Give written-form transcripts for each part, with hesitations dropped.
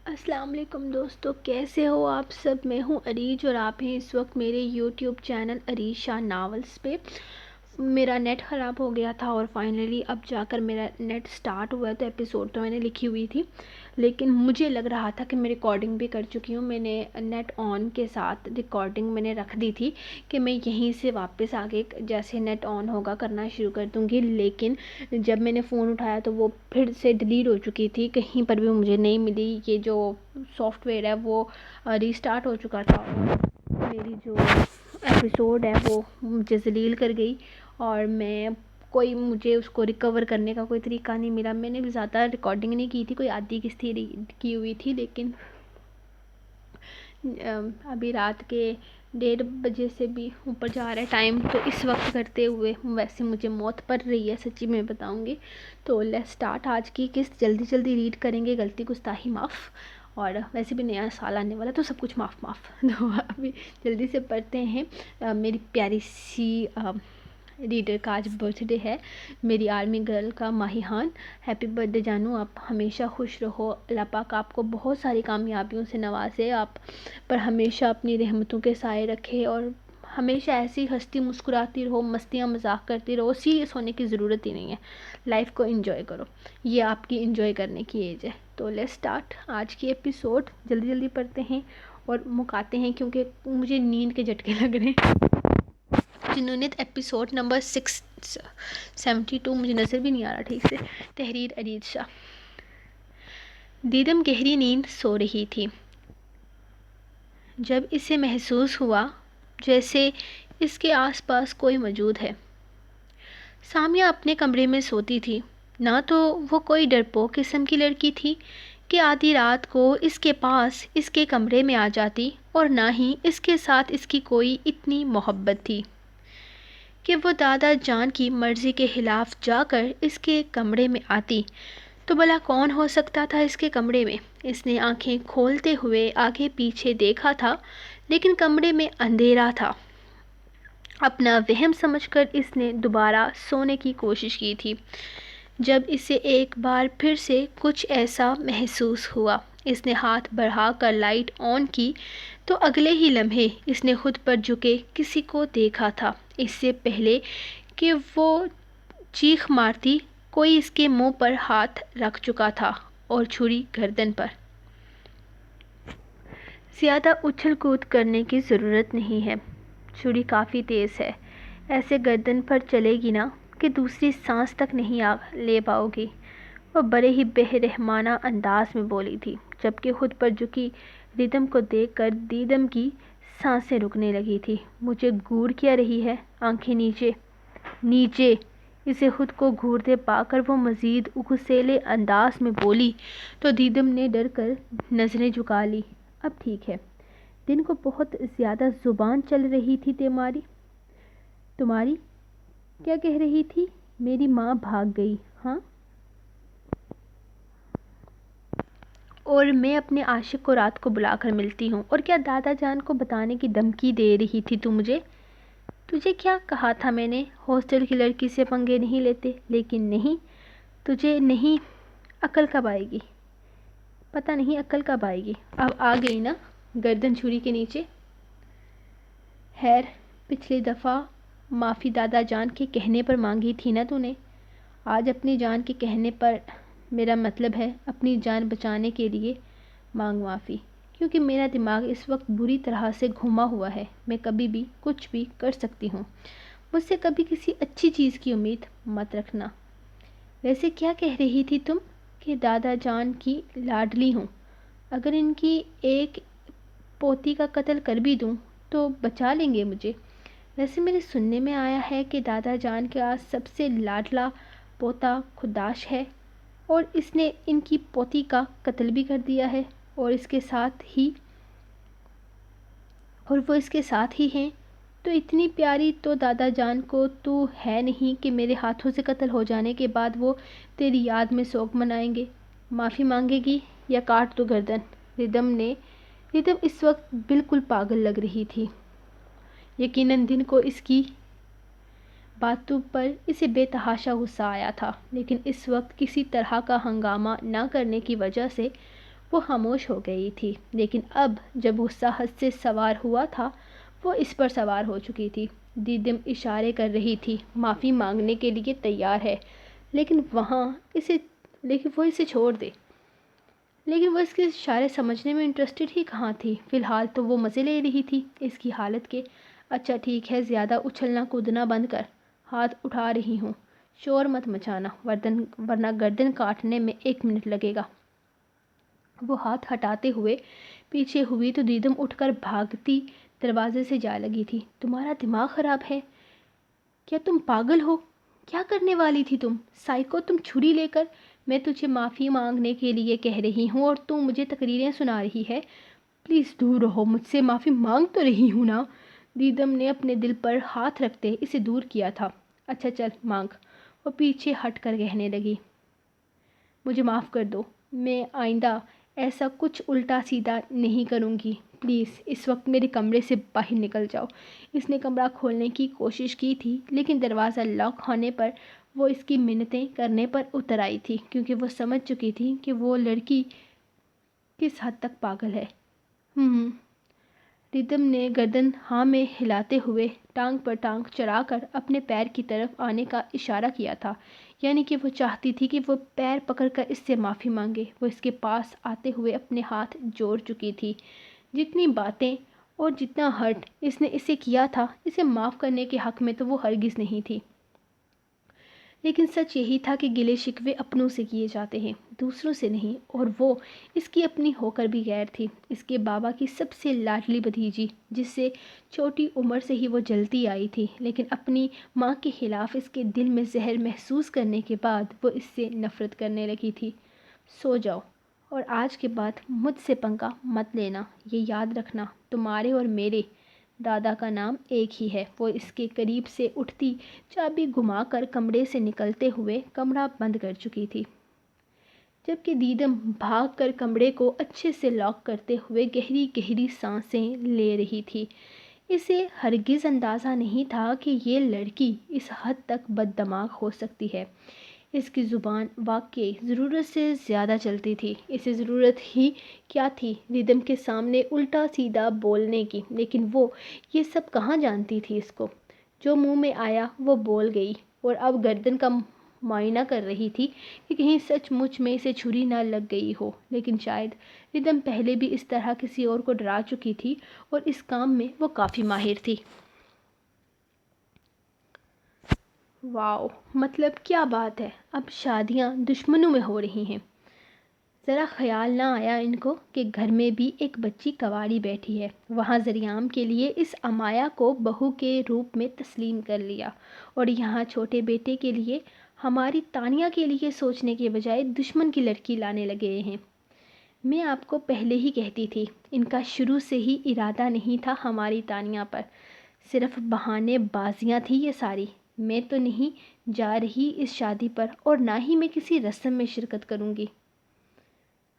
السلام علیکم دوستو، کیسے ہو آپ سب؟ میں ہوں عریج اور آپ ہیں اس وقت میرے یوٹیوب چینل عریج شاہ ناولز پہ۔ میرا نیٹ خراب ہو گیا تھا اور فائنلی اب جا کر میرا نیٹ سٹارٹ ہوا ہے، تو ایپیسوڈ تو میں نے لکھی ہوئی تھی، لیکن مجھے لگ رہا تھا کہ میں ریکارڈنگ بھی کر چکی ہوں۔ میں نے نیٹ آن کے ساتھ ریکارڈنگ میں نے رکھ دی تھی کہ میں یہیں سے واپس آگے جیسے نیٹ آن ہوگا کرنا شروع کر دوں گی، لیکن جب میں نے فون اٹھایا تو وہ پھر سے ڈیلیٹ ہو چکی تھی، کہیں پر بھی مجھے نہیں ملی۔ یہ جو سافٹ ویئر ہے وہ ریسٹارٹ ہو چکا تھا اور میری جو ایپیسوڈ ہے وہ مجھے ذلیل کر گئی اور مجھے اس کو ریکور کرنے کا کوئی طریقہ نہیں ملا۔ میں نے بھی زیادہ ریکارڈنگ نہیں کی تھی، کوئی آدھی قسط کی ہوئی تھی، لیکن ابھی رات کے 1:30 بجے سے بھی اوپر جا رہا ہے ٹائم، تو اس وقت کرتے ہوئے ویسے مجھے موت پڑ رہی ہے، سچی میں بتاؤں گی۔ تو لیٹس سٹارٹ۔ آج کی قسط جلدی ریڈ کریں گے، غلطی گستاخی معاف، اور ویسے بھی نیا سال آنے والا تو سب کچھ معاف۔ تو ابھی جلدی سے پڑھتے ہیں۔ میری پیاری سی ریڈر کا آج برتھ ڈے ہے، میری آرمی گرل کا ماہیان۔ ہیپی برتھ ڈے جانو، آپ ہمیشہ خوش رہو، اللہ پاک آپ کو بہت ساری کامیابیوں سے نوازے، آپ پر ہمیشہ اپنی رحمتوں کے سائے رکھے، اور ہمیشہ ایسی ہستی مسکراتی رہو، مستیاں مذاق کرتی رہو، سیریس ہونے کی ضرورت ہی نہیں ہے، لائف کو انجوائے کرو، یہ آپ کی انجوائے کرنے کی ایج ہے۔ تو لیٹس سٹارٹ آج کی ایپیسوڈ، جلدی پڑھتے ہیں اور مکاتے ہیں کیونکہ مجھے نیند کے جھٹکے لگ رہے ہیں۔ جنونیت ایپیسوڈ نمبر 672، مجھے نظر بھی نہیں آ رہا ٹھیک سے۔ تحریر عریج شاہ۔ دیدم گہری نیند سو رہی تھی جب اسے محسوس ہوا جیسے اس کے آس پاس کوئی موجود ہے۔ سامیہ اپنے کمرے میں سوتی تھی، نہ تو وہ کوئی ڈرپوک قسم کی لڑکی تھی کہ آدھی رات کو اس کے پاس اس کے کمرے میں آ جاتی، اور نہ ہی اس کے ساتھ اس کی کوئی اتنی محبت تھی کہ وہ دادا جان کی مرضی کے خلاف جا کر اس کے کمرے میں آتی۔ تو بھلا کون ہو سکتا تھا اس کے کمرے میں؟ اس نے آنکھیں کھولتے ہوئے آگے پیچھے دیکھا تھا، لیکن کمرے میں اندھیرا تھا۔ اپنا وہم سمجھ کر اس نے دوبارہ سونے کی کوشش کی تھی، جب اسے ایک بار پھر سے کچھ ایسا محسوس ہوا۔ اس نے ہاتھ بڑھا کر لائٹ آن کی تو اگلے ہی لمحے اس نے خود پر جھکے کسی کو دیکھا تھا۔ اس سے پہلے کہ وہ چیخ مارتی، کوئی اس کے منہ پر ہاتھ رکھ چکا تھا اور چھری گردن پر۔ زیادہ اچھل کود کرنے کی ضرورت نہیں ہے، چھری کافی تیز ہے، ایسے گردن پر چلے گی نا کہ دوسری سانس تک نہیں لے پاؤ گی۔ وہ بڑے ہی بے رحمانہ انداز میں بولی تھی، جبکہ خود پر جھکی دیدم کو دیکھ کر دیدم کی سانسیں رکنے لگی تھی۔ مجھے گور کیا رہی ہے؟ آنکھیں نیچے۔ اسے خود کو گھورتے پا کر وہ مزید غصیلے انداز میں بولی تو دیدم نے ڈر کر نظریں جھکا لی۔ اب ٹھیک ہے، دن کو بہت زیادہ زبان چل رہی تھی تمہاری؟ کیا کہہ رہی تھی؟ میری ماں بھاگ گئی، ہاں؟ اور میں اپنے عاشق کو رات کو بلا کر ملتی ہوں، اور کیا دادا جان کو بتانے کی دھمکی دے رہی تھی تو مجھے؟ تجھے کیا کہا تھا میں نے؟ ہاسٹل کی لڑکی سے پنگے نہیں لیتے، لیکن نہیں، تجھے نہیں، عقل کب آئے گی؟ پتہ نہیں عقل کب آئے گی۔ اب آ گئی نا، گردن چھری کے نیچے۔ خیر، پچھلی دفعہ معافی دادا جان کے کہنے پر مانگی تھی نا تو نے، آج اپنی جان کے کہنے پر، میرا مطلب ہے اپنی جان بچانے کے لیے مانگ معافی، کیونکہ میرا دماغ اس وقت بری طرح سے گھما ہوا ہے، میں کبھی بھی کچھ بھی کر سکتی ہوں، مجھ سے کبھی کسی اچھی چیز کی امید مت رکھنا۔ ویسے کیا کہہ رہی تھی تم؟ کہ دادا جان کی لاڈلی ہوں، اگر ان کی ایک پوتی کا قتل کر بھی دوں تو بچا لیں گے مجھے۔ ویسے میرے سننے میں آیا ہے کہ دادا جان کا سب سے لاڈلا پوتا خداش ہے، اور اس نے ان کی پوتی کا قتل بھی کر دیا ہے، اور وہ اس کے ساتھ ہی ہیں۔ تو اتنی پیاری تو دادا جان کو تو ہے نہیں کہ میرے ہاتھوں سے قتل ہو جانے کے بعد وہ تیری یاد میں سوگ منائیں گے۔ معافی مانگے گی یا کاٹ دو گردن؟ ریدم اس وقت بالکل پاگل لگ رہی تھی۔ یقیناً دن کو اس کی باتوں پر اسے بے تحاشا غصہ آیا تھا، لیکن اس وقت کسی طرح کا ہنگامہ نہ کرنے کی وجہ سے وہ خاموش ہو گئی تھی، لیکن اب جب غصہ حد سے سوار ہوا تھا وہ اس پر سوار ہو چکی تھی۔ دیدم اشارے کر رہی تھی، معافی مانگنے کے لیے تیار ہے، لیکن وہ اسے چھوڑ دے۔ لیکن وہ اس کے اشارے سمجھنے میں انٹرسٹڈ ہی کہاں تھی؟ فی الحال تو وہ مزے لے رہی تھی اس کی حالت کے۔ اچھا ٹھیک ہے، زیادہ اچھلنا کودنا بند کر، ہاتھ اٹھا رہی ہوں، شور مت مچانا ورنہ گردن کاٹنے میں 1 منٹ لگے گا۔ وہ ہاتھ ہٹاتے ہوئے پیچھے ہوئی تو دیدم اٹھ کر بھاگتی دروازے سے جا لگی تھی۔ تمہارا دماغ خراب ہے کیا؟ تم پاگل ہو؟ کیا کرنے والی تھی تم؟ سائیکو، تم چھری لے کر؟ میں تجھے معافی مانگنے کے لیے کہہ رہی ہوں اور تم مجھے تقریریں سنا رہی ہے۔ پلیز دور رہو مجھ سے، معافی مانگ تو رہی ہوں نا۔ دیدم نے اپنے دل پر ہاتھ رکھتے اسے دور کیا تھا۔ اچھا چل مانگ، وہ پیچھے ہٹ کر کہنے لگی۔ مجھے معاف کر دو، میں آئندہ ایسا کچھ الٹا سیدھا نہیں کروں گی۔ پلیز اس وقت میرے کمرے سے باہر نکل جاؤ۔ اس نے کمرہ کھولنے کی کوشش کی تھی، لیکن دروازہ لاک ہونے پر وہ اس کی منتیں کرنے پر اتر آئی تھی، کیونکہ وہ سمجھ چکی تھی کہ وہ لڑکی کس حد تک پاگل ہے۔ ریدم نے گردن ہاں میں ہلاتے ہوئے ٹانگ پر ٹانگ چڑھا کر اپنے پیر کی طرف آنے کا اشارہ کیا تھا، یعنی کہ وہ چاہتی تھی کہ وہ پیر پکڑ کر اس سے معافی مانگے۔ وہ اس کے پاس آتے ہوئے اپنے ہاتھ جوڑ چکی تھی۔ جتنی باتیں اور جتنا ہرٹ اس نے اسے کیا تھا، اسے معاف کرنے کے حق میں تو وہ ہرگز نہیں تھی۔ لیکن سچ یہی تھا کہ گلے شکوے اپنوں سے کیے جاتے ہیں، دوسروں سے نہیں، اور وہ اس کی اپنی ہو کر بھی غیر تھی۔ اس کے بابا کی سب سے لاڈلی بھتیجی، جس سے چھوٹی عمر سے ہی وہ جلتی آئی تھی، لیکن اپنی ماں کے خلاف اس کے دل میں زہر محسوس کرنے کے بعد وہ اس سے نفرت کرنے لگی تھی۔ سو جاؤ، اور آج کے بعد مجھ سے پنگا مت لینا۔ یہ یاد رکھنا، تمہارے اور میرے دادا کا نام ایک ہی ہے۔ وہ اس کے قریب سے اٹھتی چابی گھما کر کمرے سے نکلتے ہوئے کمرہ بند کر چکی تھی، جبکہ دیدم بھاگ کر کمرے کو اچھے سے لاک کرتے ہوئے گہری گہری سانسیں لے رہی تھی۔ اسے ہرگز اندازہ نہیں تھا کہ یہ لڑکی اس حد تک بد دماغ ہو سکتی ہے۔ اس کی زبان واقعی ضرورت سے زیادہ چلتی تھی۔ اسے ضرورت ہی کیا تھی ریدم کے سامنے الٹا سیدھا بولنے کی، لیکن وہ یہ سب کہاں جانتی تھی اس کو۔ جو منہ میں آیا وہ بول گئی، اور اب گردن کا معائنہ کر رہی تھی کہ کہیں سچ مچ میں اسے چھری نہ لگ گئی ہو۔ لیکن شاید ریدم پہلے بھی اس طرح کسی اور کو ڈرا چکی تھی، اور اس کام میں وہ کافی ماہر تھی۔ واو، مطلب کیا بات ہے، اب شادیاں دشمنوں میں ہو رہی ہیں۔ ذرا خیال نہ آیا ان کو کہ گھر میں بھی ایک بچی کنواری بیٹھی ہے۔ وہاں ذریعام کے لیے اس امایا کو بہو کے روپ میں تسلیم کر لیا، اور یہاں چھوٹے بیٹے کے لیے، ہماری تانیہ کے لیے سوچنے کے بجائے دشمن کی لڑکی لانے لگے ہیں۔ میں آپ کو پہلے ہی کہتی تھی، ان کا شروع سے ہی ارادہ نہیں تھا ہماری تانیہ پر، صرف بہانے بازیاں تھی یہ ساری۔ میں تو نہیں جا رہی اس شادی پر، اور نہ ہی میں کسی رسم میں شرکت کروں گی۔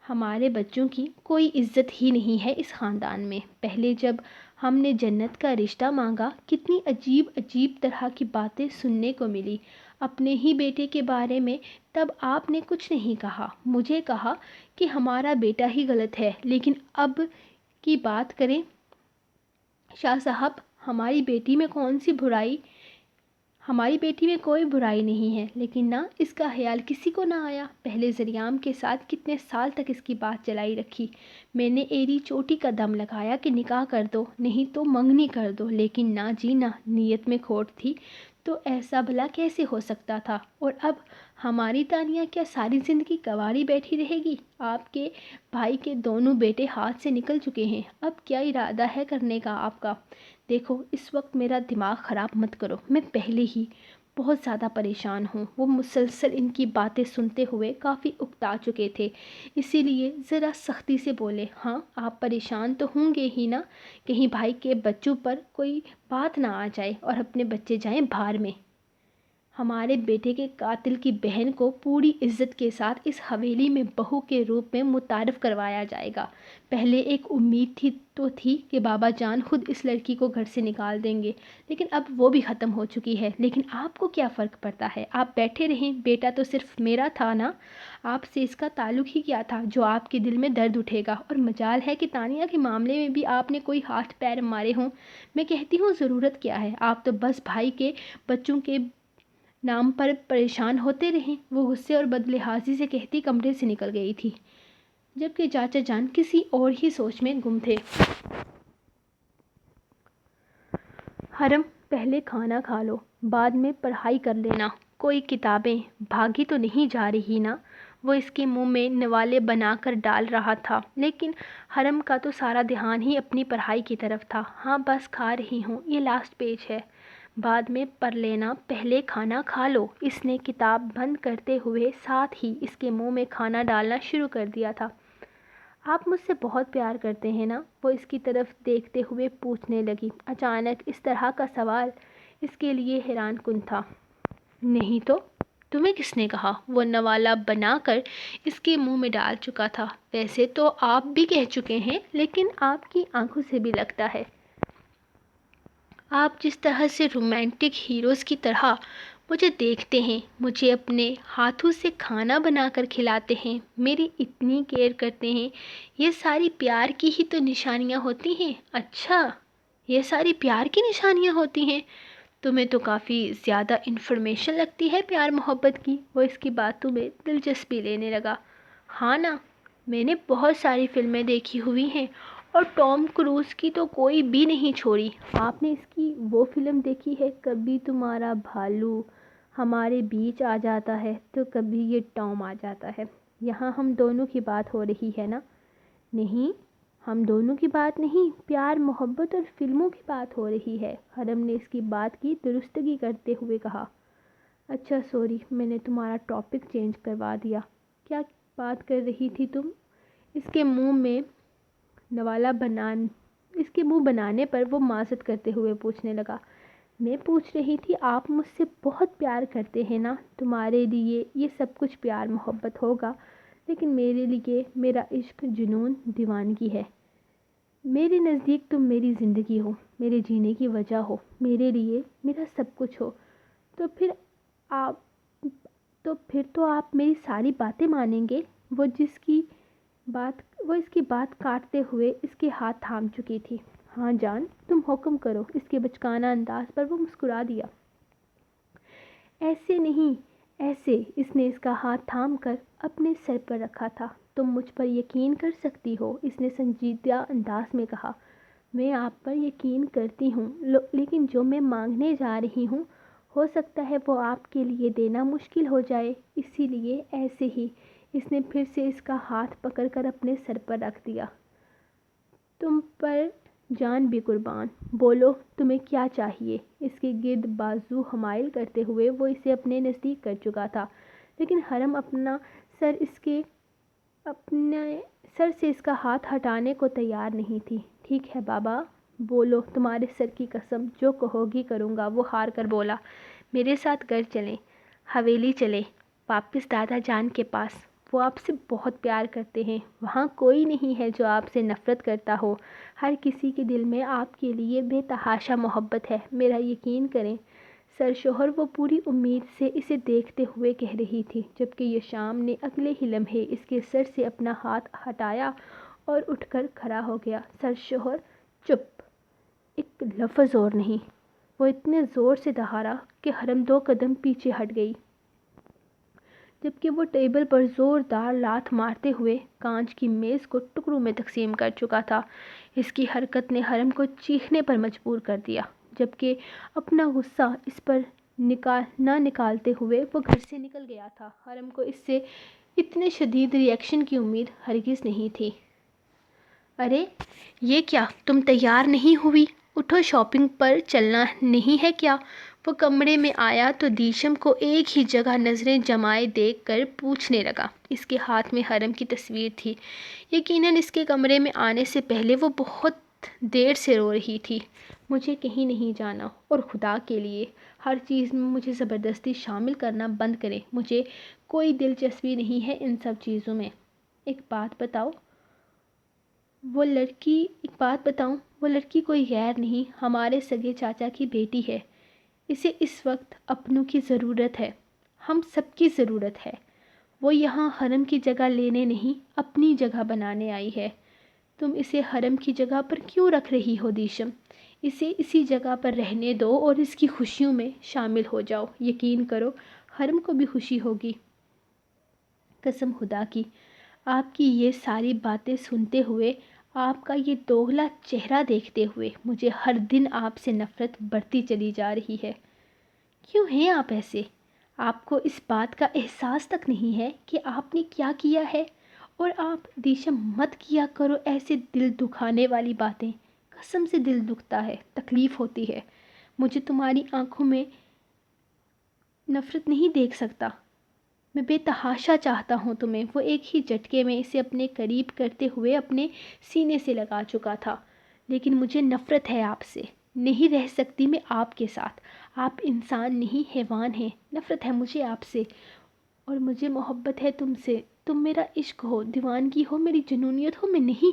ہمارے بچوں کی کوئی عزت ہی نہیں ہے اس خاندان میں۔ پہلے جب ہم نے جنت کا رشتہ مانگا، کتنی عجیب عجیب طرح کی باتیں سننے کو ملی اپنے ہی بیٹے کے بارے میں۔ تب آپ نے کچھ نہیں کہا، مجھے کہا کہ ہمارا بیٹا ہی غلط ہے، لیکن اب کی بات کریں شاہ صاحب، ہماری بیٹی میں کوئی برائی نہیں ہے، لیکن نہ اس کا خیال کسی کو نہ آیا۔ پہلے ذریعام کے ساتھ کتنے سال تک اس کی بات چلائی رکھی۔ میں نے ایڑی چوٹی کا دم لگایا کہ نکاح کر دو، نہیں تو منگنی کر دو، لیکن نہ جی نہ، نیت میں کھوٹ تھی تو ایسا بھلا کیسے ہو سکتا تھا۔ اور اب ہماری تانیہ کیا ساری زندگی کنواری بیٹھی رہے گی؟ آپ کے بھائی کے دونوں بیٹے ہاتھ سے نکل چکے ہیں، اب کیا ارادہ ہے کرنے کا آپ کا؟ دیکھو، اس وقت میرا دماغ خراب مت کرو، میں پہلے ہی بہت زیادہ پریشان ہوں۔ وہ مسلسل ان کی باتیں سنتے ہوئے کافی اکتا چکے تھے، اسی لیے ذرا سختی سے بولے، ہاں آپ پریشان تو ہوں گے ہی نا، کہیں بھائی کے بچوں پر کوئی بات نہ آ جائے اور اپنے بچے جائیں بھار میں۔ ہمارے بیٹے کے قاتل کی بہن کو پوری عزت کے ساتھ اس حویلی میں بہو کے روپ میں متعارف کروایا جائے گا۔ پہلے ایک امید تھی کہ بابا جان خود اس لڑکی کو گھر سے نکال دیں گے، لیکن اب وہ بھی ختم ہو چکی ہے۔ لیکن آپ کو کیا فرق پڑتا ہے؟ آپ بیٹھے رہیں، بیٹا تو صرف میرا تھا نا، آپ سے اس کا تعلق ہی کیا تھا جو آپ کے دل میں درد اٹھے گا؟ اور مجال ہے کہ تانیہ کے معاملے میں بھی آپ نے کوئی ہاتھ پیر مارے ہوں۔ میں کہتی ہوں ضرورت کیا ہے؟ آپ تو بس بھائی کے بچوں کے نام پر پریشان ہوتے رہیں۔ وہ غصے اور بدلحاظی سے کہتی کمرے سے نکل گئی تھی، جبکہ چاچا جان کسی اور ہی سوچ میں گم تھے۔ حرم، پہلے کھانا کھا لو، بعد میں پڑھائی کر لینا۔ کوئی کتابیں بھاگی تو نہیں جا رہی نا؟ وہ اس کے منہ میں نوالے بنا کر ڈال رہا تھا، لیکن حرم کا تو سارا دھیان ہی اپنی پڑھائی کی طرف تھا۔ ہاں بس کھا رہی ہوں، یہ لاسٹ پیج ہے، بعد میں پڑھ لینا، پہلے کھانا کھا لو۔ اس نے کتاب بند کرتے ہوئے ساتھ ہی اس کے منہ میں کھانا ڈالنا شروع کر دیا تھا۔ آپ مجھ سے بہت پیار کرتے ہیں نا؟ وہ اس کی طرف دیکھتے ہوئے پوچھنے لگی۔ اچانک اس طرح کا سوال اس کے لیے حیران کن تھا۔ نہیں تو تمہیں کس نے کہا؟ وہ نوالا بنا کر اس کے منہ میں ڈال چکا تھا۔ ویسے تو آپ بھی کہہ چکے ہیں، لیکن آپ کی آنکھوں سے بھی لگتا ہے۔ آپ جس طرح سے رومانٹک ہیروز کی طرح مجھے دیکھتے ہیں، مجھے اپنے ہاتھوں سے کھانا بنا کر کھلاتے ہیں، میری اتنی کیئر کرتے ہیں، یہ ساری پیار کی ہی تو نشانیاں ہوتی ہیں۔ اچھا، یہ ساری پیار کی نشانیاں ہوتی ہیں؟ تمہیں تو کافی زیادہ انفارمیشن لگتی ہے پیار محبت کی۔ وہ اس کی باتوں میں دلچسپی لینے لگا۔ ہاں نا، میں نے بہت ساری فلمیں دیکھی ہوئی ہیں، اور ٹام کروز کی تو کوئی بھی نہیں چھوڑی۔ آپ نے اس کی وہ فلم دیکھی ہے، کبھی تمہارا بھالو ہمارے بیچ آ جاتا ہے تو کبھی یہ ٹام آ جاتا ہے؟ یہاں ہم دونوں کی بات ہو رہی ہے نا؟ نہیں، ہم دونوں کی بات نہیں، پیار محبت اور فلموں کی بات ہو رہی ہے۔ حرم نے اس کی بات کی درستگی کرتے ہوئے کہا۔ اچھا سوری، میں نے تمہارا ٹاپک چینج کروا دیا۔ کیا بات کر رہی تھی تم؟ اس کے منہ بنانے پر وہ معذرت کرتے ہوئے پوچھنے لگا۔ میں پوچھ رہی تھی آپ مجھ سے بہت پیار کرتے ہیں نا؟ تمہارے لیے یہ سب کچھ پیار محبت ہوگا، لیکن میرے لیے میرا عشق جنون دیوانگی ہے۔ میرے نزدیک تم میری زندگی ہو، میرے جینے کی وجہ ہو، میرے لیے میرا سب کچھ ہو۔ تو پھر تو آپ میری ساری باتیں مانیں گے؟ وہ اس کی بات کاٹتے ہوئے اس کے ہاتھ تھام چکی تھی۔ ہاں جان، تم حکم کرو۔ اس کے بچکانہ انداز پر وہ مسکرا دیا۔ ایسے نہیں، ایسے۔ اس نے اس کا ہاتھ تھام کر اپنے سر پر رکھا تھا۔ تم مجھ پر یقین کر سکتی ہو، اس نے سنجیدہ انداز میں کہا۔ میں آپ پر یقین کرتی ہوں، لیکن جو میں مانگنے جا رہی ہوں، ہو سکتا ہے وہ آپ کے لیے دینا مشکل ہو جائے، اسی لیے ایسے ہی۔ اس نے پھر سے اس کا ہاتھ پکڑ کر اپنے سر پر رکھ دیا۔ تم پر جان بھی قربان۔ بولو، تمہیں کیا چاہیے؟ اس کے گرد بازو حمائل کرتے ہوئے وہ اسے اپنے نزدیک کر چکا تھا، لیکن حرم اپنے سر سے اس کا ہاتھ ہٹانے کو تیار نہیں تھی۔ ٹھیک ہے بابا، بولو، تمہارے سر کی قسم، جو کہو گی کروں گا۔ وہ ہار کر بولا۔ میرے ساتھ گھر چلیں، حویلی چلیں، واپس دادا جان کے پاس۔ وہ آپ سے بہت پیار کرتے ہیں، وہاں کوئی نہیں ہے جو آپ سے نفرت کرتا ہو۔ ہر کسی کے دل میں آپ کے لیے بے تحاشا محبت ہے، میرا یقین کریں سرشوہر۔ وہ پوری امید سے اسے دیکھتے ہوئے کہہ رہی تھی، جبکہ یشام نے اگلے ہی لمحے اس کے سر سے اپنا ہاتھ ہٹایا اور اٹھ کر کھڑا ہو گیا۔ سرشوہر چپ، ایک لفظ اور نہیں۔ وہ اتنے زور سے دہاڑا کہ حرم 2 قدم پیچھے ہٹ گئی، جبکہ وہ ٹیبل پر زوردار لات مارتے ہوئے کانچ کی میز کو ٹکڑوں میں تقسیم کر چکا تھا۔ اس کی حرکت نے حرم کو چیخنے پر مجبور کر دیا، جبکہ اپنا غصہ اس پر نہ نکالتے ہوئے وہ گھر سے نکل گیا تھا۔ حرم کو اس سے اتنے شدید ری ایکشن کی امید ہرگز نہیں تھی۔ ارے یہ کیا، تم تیار نہیں ہوئی؟ اٹھو، شاپنگ پر چلنا نہیں ہے کیا؟ وہ کمرے میں آیا تو دیشم کو ایک ہی جگہ نظریں جمائے دیکھ کر پوچھنے لگا۔ اس کے ہاتھ میں حرم کی تصویر تھی۔ یقیناً اس کے کمرے میں آنے سے پہلے وہ بہت دیر سے رو رہی تھی۔ مجھے کہیں نہیں جانا، اور خدا کے لیے ہر چیز میں مجھے زبردستی شامل کرنا بند کرے۔ مجھے کوئی دلچسپی نہیں ہے ان سب چیزوں میں۔ ایک بات بتاؤں، وہ لڑکی کوئی غیر نہیں، ہمارے سگے چاچا کی بیٹی ہے۔ اسے اس وقت اپنوں کی ضرورت ہے، ہم سب کی ضرورت ہے۔ وہ یہاں حرم کی جگہ لینے نہیں، اپنی جگہ بنانے آئی ہے۔ تم اسے حرم کی جگہ پر کیوں رکھ رہی ہو دیشم؟ اسے اسی جگہ پر رہنے دو اور اس کی خوشیوں میں شامل ہو جاؤ۔ یقین کرو، حرم کو بھی خوشی ہوگی۔ قسم خدا کی، آپ کی یہ ساری باتیں سنتے ہوئے، آپ کا یہ دوغلا چہرہ دیکھتے ہوئے مجھے ہر دن آپ سے نفرت بڑھتی چلی جا رہی ہے۔ کیوں ہیں آپ ایسے؟ آپ کو اس بات کا احساس تک نہیں ہے کہ آپ نے کیا کیا ہے؟ اور آپ دیشم مت کیا کرو ایسے دل دکھانے والی باتیں۔ قسم سے دل دکھتا ہے، تکلیف ہوتی ہے۔ مجھے تمہاری آنکھوں میں نفرت نہیں دیکھ سکتا۔ میں بے تحاشا چاہتا ہوں تمہیں۔ وہ ایک ہی جھٹکے میں اسے اپنے قریب کرتے ہوئے اپنے سینے سے لگا چکا تھا۔ لیکن مجھے نفرت ہے آپ سے، نہیں رہ سکتی میں آپ کے ساتھ۔ آپ انسان نہیں، حیوان ہیں۔ نفرت ہے مجھے آپ سے، اور مجھے محبت ہے تم سے۔ تم میرا عشق ہو، دیوانگی ہو، میری جنونیت ہو، میں نہیں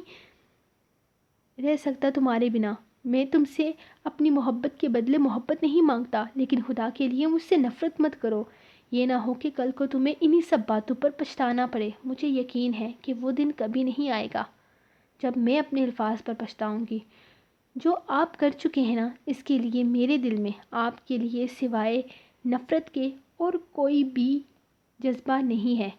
رہ سکتا تمہارے بنا۔ میں تم سے اپنی محبت کے بدلے محبت نہیں مانگتا، لیکن خدا کے لیے مجھ سے نفرت مت کرو۔ یہ نہ ہو کہ کل کو تمہیں انہی سب باتوں پر پچھتانا پڑے۔ مجھے یقین ہے کہ وہ دن کبھی نہیں آئے گا جب میں اپنے الفاظ پر پچھتاؤں گی۔ جو آپ کر چکے ہیں نا، اس کے لیے میرے دل میں آپ کے لیے سوائے نفرت کے اور کوئی بھی جذبہ نہیں ہے۔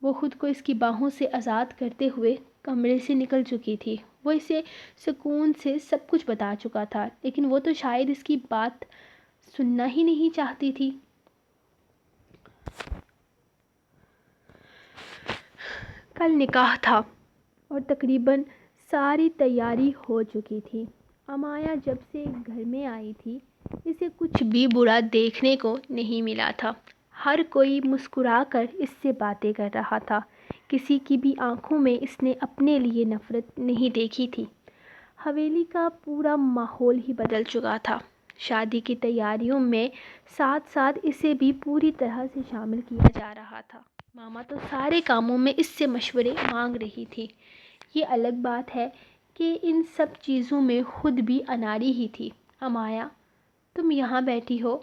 وہ خود کو اس کی باہوں سے آزاد کرتے ہوئے کمرے سے نکل چکی تھی۔ وہ اسے سکون سے سب کچھ بتا چکا تھا، لیکن وہ تو شاید اس کی بات سننا ہی نہیں چاہتی تھی۔ کل نکاح تھا اور تقریباً ساری تیاری ہو چکی تھی۔ امایا جب سے گھر میں آئی تھی، اسے کچھ بھی برا دیکھنے کو نہیں ملا تھا۔ ہر کوئی مسکرا کر اس سے باتیں کر رہا تھا۔ کسی کی بھی آنکھوں میں اس نے اپنے لیے نفرت نہیں دیکھی تھی۔ حویلی کا پورا ماحول ہی بدل چکا تھا۔ شادی کی تیاریوں میں ساتھ ساتھ اسے بھی پوری طرح سے شامل کیا جا رہا تھا۔ ماما تو سارے کاموں میں اس سے مشورے مانگ رہی تھی۔ یہ الگ بات ہے کہ ان سب چیزوں میں خود بھی اناری ہی تھی۔ امایا، تم یہاں بیٹھی ہو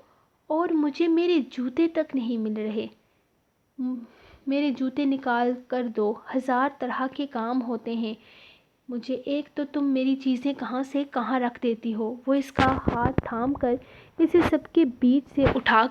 اور مجھے میرے جوتے تک نہیں مل رہے۔ میرے جوتے نکال کر دو، ہزار طرح کے کام ہوتے ہیں مجھے۔ ایک تو تم میری چیزیں کہاں سے کہاں رکھ دیتی ہو۔ وہ اس کا ہاتھ تھام کر اسے سب کے بیچ سے اٹھا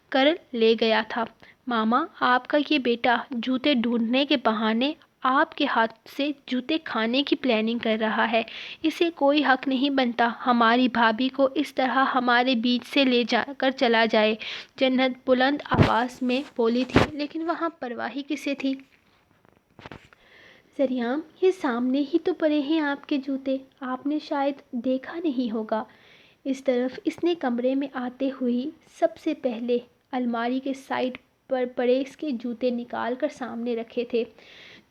کر لے گیا تھا۔ ماما، آپ کا یہ بیٹا جوتے ڈھونڈنے کے بہانے آپ کے ہاتھ سے جوتے کھانے کی پلاننگ کر رہا ہے۔ اسے کوئی حق نہیں بنتا ہماری بھابھی کو اس طرح ہمارے بیچ سے لے جا کر چلا جائے۔ جنت بلند آواز میں بولی تھی، لیکن وہاں پرواہ کسے تھی؟ سریام، یہ سامنے ہی تو پڑے ہیں آپ کے جوتے، آپ نے شاید دیکھا نہیں ہوگا۔ اس طرف اس نے کمرے میں آتے ہوئی سب سے پہلے الماری کے سائڈ پر پڑے اس کے جوتے نکال کر سامنے رکھے تھے،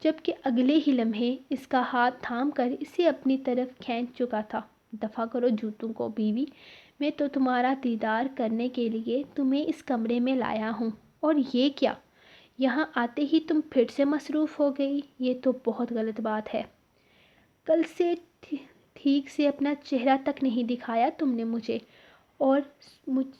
جبکہ اگلے ہی لمحے اس کا ہاتھ تھام کر اسے اپنی طرف کھینچ چکا تھا۔ دفع کرو جوتوں کو بیوی، میں تو تمہارا دیدار کرنے کے لیے تمہیں اس کمرے میں لایا ہوں، اور یہ کیا، یہاں آتے ہی تم پھر سے مصروف ہو گئی؟ یہ تو بہت غلط بات ہے۔ کل سے ٹھیک سے اپنا چہرہ تک نہیں دکھایا تم نے مجھے، اور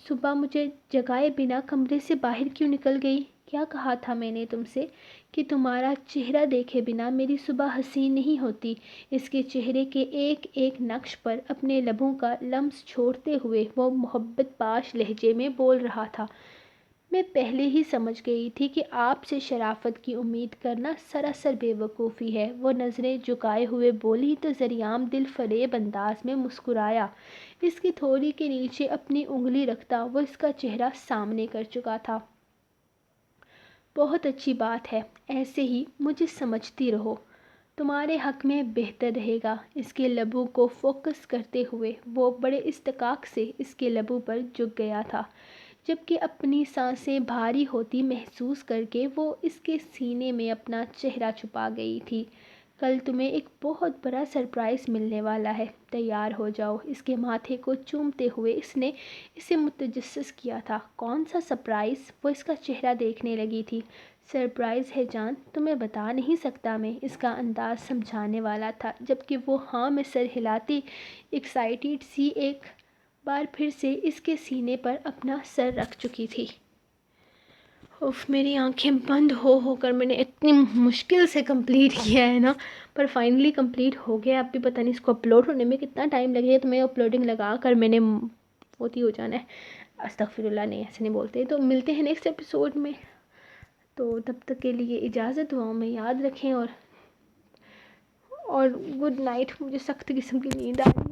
صبح مجھے جگائے بنا کمرے سے باہر کیوں نکل گئی؟ کیا کہا تھا میں نے تم سے کہ تمہارا چہرہ دیکھے بنا میری صبح حسین نہیں ہوتی؟ اس کے چہرے کے ایک ایک نقش پر اپنے لبوں کا لمس چھوڑتے ہوئے وہ محبت پاش لہجے میں بول رہا تھا۔ میں پہلے ہی سمجھ گئی تھی کہ آپ سے شرافت کی امید کرنا سراسر بے وقوفی ہے۔ وہ نظریں جھکائے ہوئے بولی تو ذریعام دل فریب انداز میں مسکرایا۔ اس کی تھوڑی کے نیچے اپنی انگلی رکھتا وہ اس کا چہرہ سامنے کر چکا تھا۔ بہت اچھی بات ہے، ایسے ہی مجھے سمجھتی رہو، تمہارے حق میں بہتر رہے گا۔ اس کے لبوں کو فوکس کرتے ہوئے وہ بڑے استحقاق سے اس کے لبوں پر جھک گیا تھا، جبکہ اپنی سانسیں بھاری ہوتی محسوس کر کے وہ اس کے سینے میں اپنا چہرہ چھپا گئی تھی۔ کل تمہیں ایک بہت بڑا سرپرائز ملنے والا ہے، تیار ہو جاؤ۔ اس کے ماتھے کو چومتے ہوئے اس نے اسے متجسس کیا تھا۔ کون سا سرپرائز؟ وہ اس کا چہرہ دیکھنے لگی تھی۔ سرپرائز ہے جان، تمہیں بتا نہیں سکتا میں۔ اس کا انداز سمجھانے والا تھا، جبکہ وہ ہاں میں سر ہلاتی ایکسائٹیڈ سی ایک بار پھر سے اس کے سینے پر اپنا سر رکھ چکی تھی۔ اف، میری آنکھیں بند ہو کر میں نے اتنی مشکل سے کمپلیٹ کیا ہے نا، پر فائنلی کمپلیٹ ہو گیا۔ اب بھی پتہ نہیں اس کو اپلوڈ ہونے میں کتنا ٹائم لگے گا، تو میں اپلوڈنگ لگا کر میں نے ہوتی ہو جانا ہے۔ استغفر اللہ، نہیں ایسے نہیں بولتے۔ تو ملتے ہیں نیکسٹ ایپیسوڈ میں، تو تب تک کے لیے اجازت، دعاؤں میں یاد رکھیں، اور گڈ نائٹ۔ مجھے سخت قسم کی نیند آ رہی ہے۔